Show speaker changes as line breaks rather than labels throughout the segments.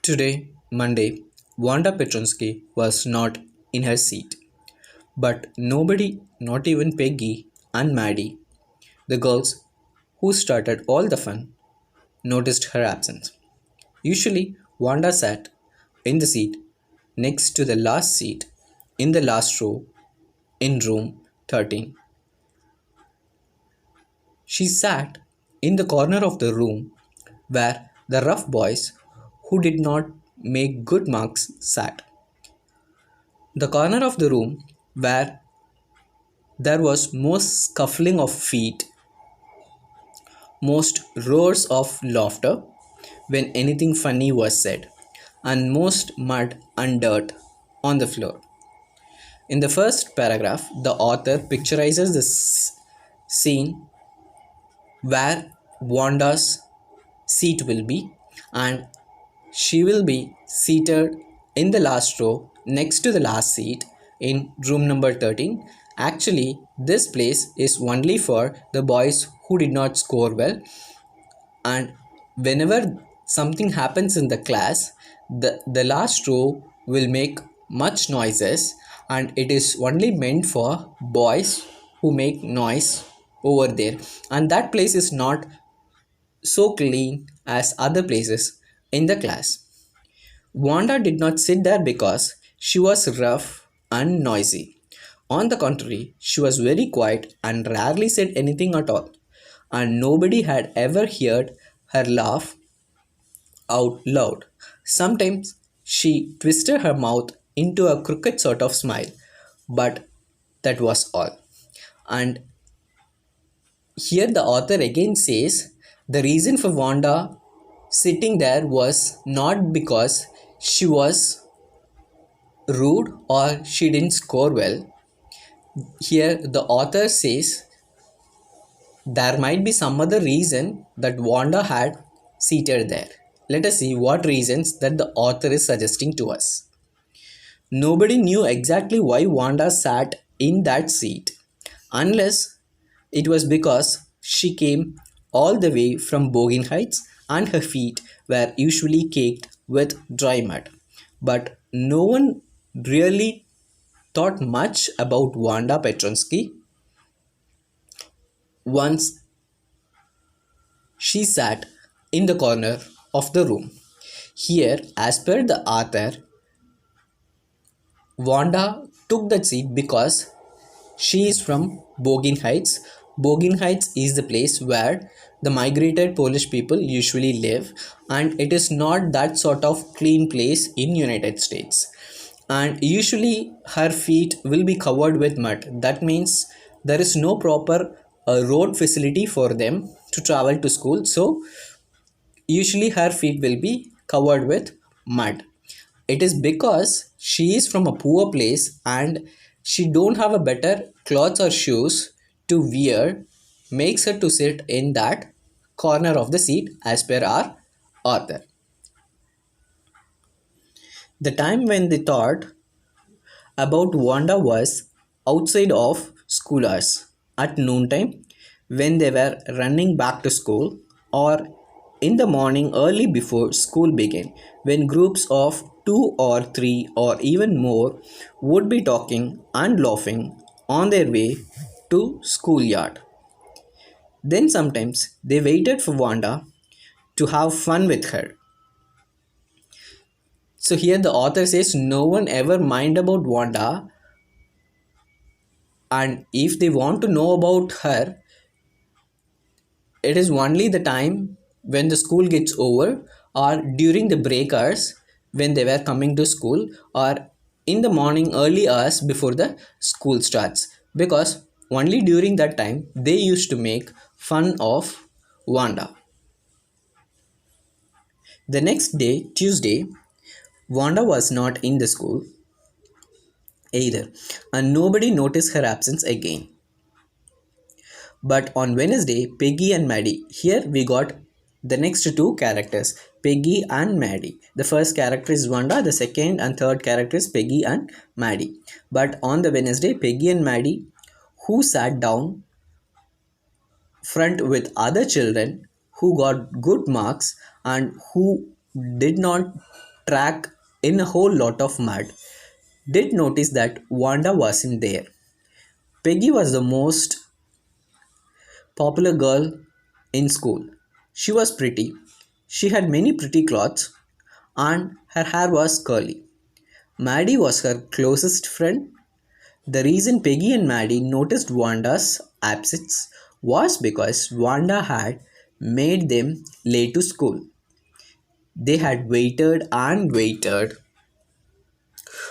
Today, Monday, Wanda Petronsky was not in her seat. But nobody, not even Peggy and Maddie, the girls who started all the fun, noticed her absence. Usually, Wanda sat in the seat next to the last seat in the last row in room 13. She sat in the corner of the room where the rough boys who did not make good marks sat. The corner of the room where there was most scuffling of feet, most roars of laughter when anything funny was said, and most mud and dirt on the floor. In the first paragraph, the author picturizes this scene where Wanda's seat will be, and she will be seated in the last row next to the last seat in room number 13. Actually, this place is only for the boys who did not score well, and whenever something happens in the class, the last row will make much noises, and it is only meant for boys who make noise over there, and that place is not so clean as other places in the class. Wanda did not sit there because she was rough and noisy. On the contrary, she was very quiet and rarely said anything at all, and nobody had ever heard her laugh out loud. Sometimes she twisted her mouth into a crooked sort of smile, but that was all. And here the author again says the reason for Wanda sitting there was not because she was rude or she didn't score well. Here the author says there might be some other reason that Wanda had seated there. Let us see what reasons that the author is suggesting to us. Nobody knew exactly why Wanda sat in that seat, unless it was because she came all the way from Bogin Heights and her feet were usually caked with dry mud. But no one really thought much about Wanda Petronsky once she sat in the corner of the room. Here, as per the author, Wanda took that seat because she is from Bogin Heights. Bogin Heights is the place where the migrated Polish people usually live, and it is not that sort of clean place in United States. And usually her feet will be covered with mud. That means there is no proper road facility for them to travel to school. So usually her feet will be covered with mud. It is because she is from a poor place and she don't have a better clothes or shoes to wear, makes her to sit in that corner of the seat as per our author. The time when they thought about Wanda was outside of school hours at noontime when they were running back to school, or in the morning early before school began when groups of two or three or even more would be talking and laughing on their way to schoolyard. Then sometimes they waited for Wanda to have fun with her. So here the author says no one ever mind about Wanda, and if they want to know about her, it is only the time when the school gets over, or during the break hours when they were coming to school, or in the morning early hours before the school starts, because only during that time they used to make fun of Wanda. The next day, Tuesday, Wanda was not in the school either, and nobody noticed her absence again. But on Wednesday, Peggy and Maddie. Here we got the next two characters, Peggy and Maddie. The first character is Wanda, the second and third character is Peggy and Maddie. But on the Wednesday, Peggy and Maddie, who sat down front with other children who got good marks and who did not track in a whole lot of mud, did notice that Wanda wasn't there. Peggy was the most popular girl in school. She was pretty, she had many pretty clothes, and her hair was curly. Maddie was her closest friend. The reason Peggy and Maddie noticed Wanda's absence was because Wanda had made them late to school. They had waited and waited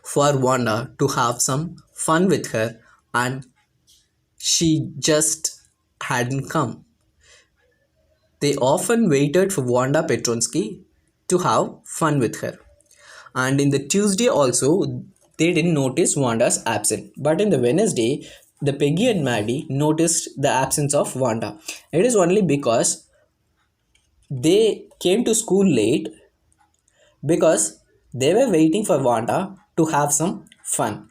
for Wanda to have some fun with her, and she just hadn't come. They often waited for Wanda Petronsky to have fun with her. And in the Tuesday also, they didn't notice Wanda's absence. But in the Wednesday, the Peggy and Maddie noticed the absence of Wanda. It is only because they came to school late because they were waiting for Wanda to have some fun.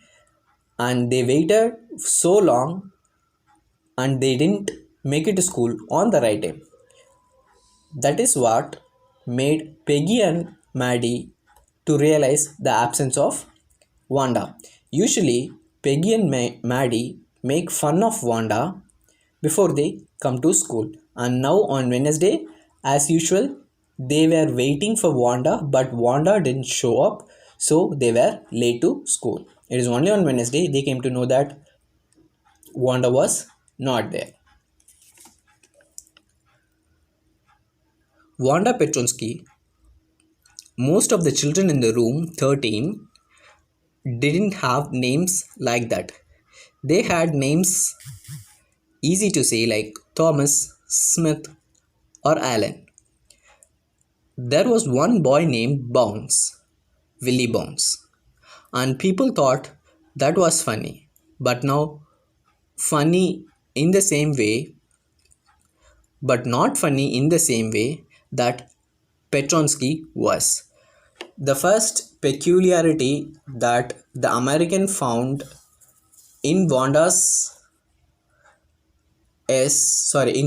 And they waited so long and they didn't make it to school on the right time. That is what made Peggy and Maddie to realize the absence of Wanda. Usually, Peggy and Maddie make fun of Wanda before they come to school. And now on Wednesday, as usual, they were waiting for Wanda, but Wanda didn't show up, so they were late to school. It is only on Wednesday they came to know that Wanda was not there. Wanda Petronsky, most of the children in the room 13 didn't have names like that. They had names easy to say like Thomas, Smith, or Alan. There was one boy named Bounce, Willie Bounce, and people thought that was funny. But now, funny in the same way, but not funny in the same way that Petronsky was. The first peculiarity that the American found in Wanda is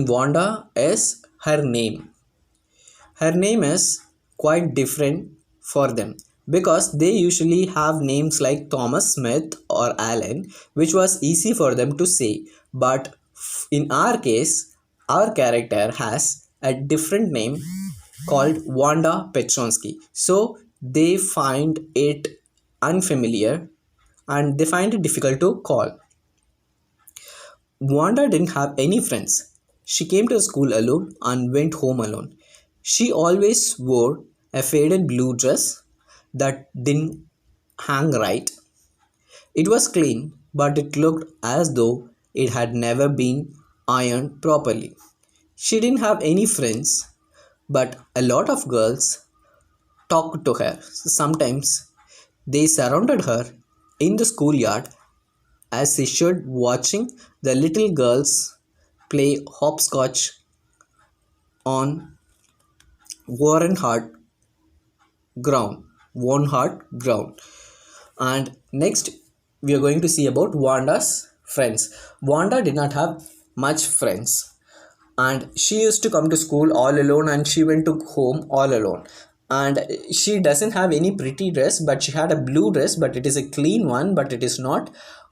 her name. Her name is quite different for them because they usually have names like Thomas Smith or Allen, which was easy for them to say. But in our case, our character has a different name called Wanda Petronsky. So they find it unfamiliar and they find it difficult to call. Wanda didn't have any friends. She came to school alone and went home alone. She always wore a faded blue dress that didn't hang right. It was clean, but it looked as though it had never been ironed properly. She didn't have any friends, but a lot of girls talked to her. Sometimes they surrounded her in the schoolyard as she stood watching the little girls play hopscotch on Warren Hart ground. Warren Hart ground. And next, we are going to see about Wanda's friends. Wanda did not have much friends, and she used to come to school all alone, and she went to home all alone. And she doesn't have any pretty dress, but she had a blue dress, but it is a clean one, but it is not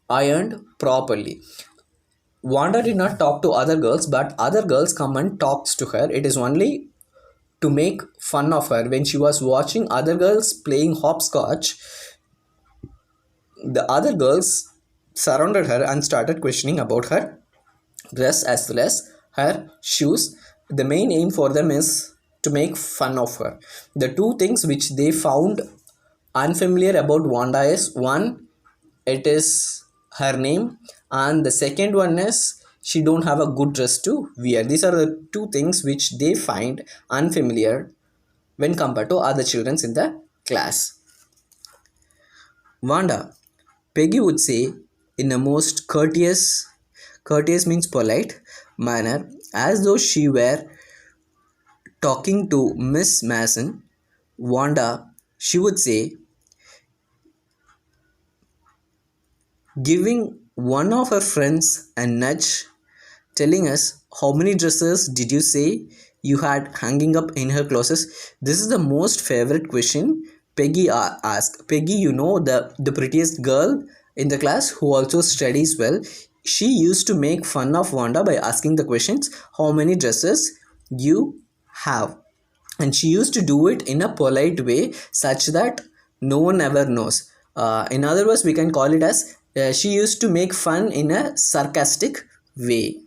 ironed properly. Wanda did not talk to other girls, but other girls come and talks to her. It is only to make fun of her. When she was watching other girls playing hopscotch, the other girls surrounded her and started questioning about her dress as well as her shoes. The main aim for them is to make fun of her. The two things which they found unfamiliar about Wanda is one, it is her name, and the second one is she don't have a good dress to wear. These are the two things which they find unfamiliar when compared to other children in the class. Wanda, Peggy would say in a most courteous means polite manner, as though she were talking to Miss Mason. Wanda, she would say, giving one of her friends a nudge, telling us, how many dresses did you say you had hanging up in her closet? This is the most favorite question Peggy asked, Peggy, you know, the prettiest girl in the class who also studies well. She used to make fun of Wanda by asking the questions, how many dresses you have? And she used to do it in a polite way such that no one ever knows. In other words, we can call it as she used to make fun in a sarcastic way.